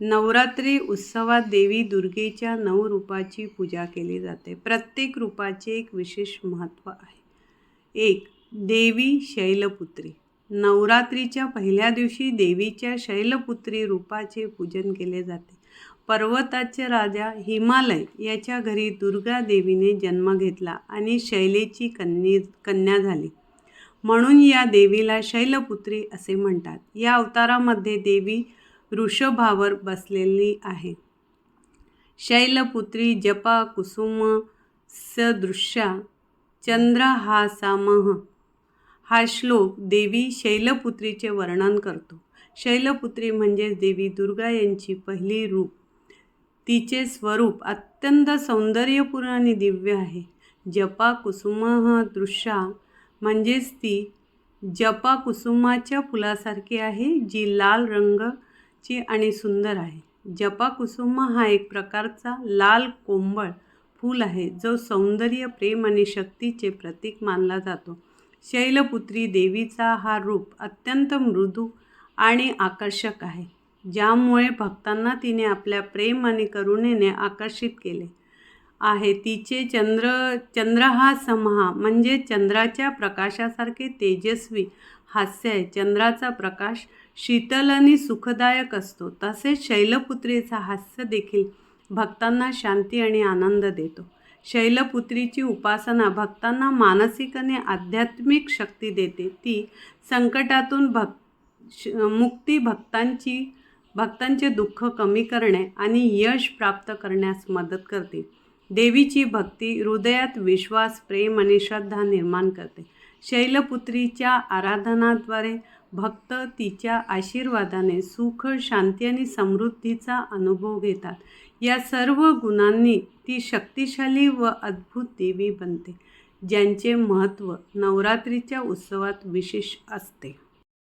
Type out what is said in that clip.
नवरात्री उत्सवात देवी दुर्गेच्या 9 रूपाची पूजा केली जाते. प्रत्येक रूपाचे एक विशेष महत्त्व आहे. 1. देवी शैलपुत्री. नवरात्रीच्या पहिल्या दिवशी देवीच्या शैलपुत्री रूपाचे पूजन केले जाते. पर्वताचे राजा हिमालय याच्या घरी दुर्गा देवीने जन्म घेतला आणि शैलेची कन्या झाली. म्हणून या देवीला शैलपुत्री असे म्हणतात. या अवतारामध्ये देवी वृषभावर बसलेली आहे. शैलपुत्री जपा कुसुम सदृशा चंद्रहासामः हा श्लोक देवी शैलपुत्रीचे वर्णन करतो. शैलपुत्री म्हणजेच देवी दुर्गा यांची पहिली रूप. तिचे स्वरूप अत्यंत सौंदर्यपूर्ण आणि दिव्य आहे. जपा कुसुमः दृश्या म्हणजेच ती जपा कुसुमाच्या फुलासारखी आहे, जी लाल रंगाची आणि सुंदर आहे. जपा कुसुम हा एक प्रकारचा लाल कोंबळ फूल आहे, जो सौंदर्य, प्रेम आणि शक्तीचे प्रतीक मानला जातो. शैलपुत्री देवीचा हा रूप अत्यंत मृदू आणि आकर्षक आहे, ज्यामुळे भक्तांना तिने आपल्या प्रेम आणि करुणेने आकर्षित केले आहे. तिचे चंद्रहासमः म्हणजे चंद्राच्या प्रकाशासारखे तेजस्वी हास्य आहे. चंद्राचा प्रकाश शीतल आणि सुखदायक असतो. तसेच शैलपुत्रीचा हास्य देखील भक्तांना शांती आणि आनंद देतो. शैलपुत्रीची उपासना भक्तांना मानसिक आणि आध्यात्मिक शक्ती देते. ती संकटातून मुक्ती, भक्तांचे दुःख कमी करणे आणि यश प्राप्त करण्यास मदत करते. देवीची भक्ती हृदयात विश्वास, प्रेम आणि श्रद्धा निर्माण करते. शैलपुत्रीच्या आराधनाद्वारे भक्त तिच्या आशीर्वादाने सुख, शांती आणि समृद्धीचा अनुभव घेतात. या सर्व गुणांनी ती शक्तिशाली व अद्भुत देवी बनते, ज्यांचे महत्त्व नवरात्रीच्या उत्सवात विशेष असते.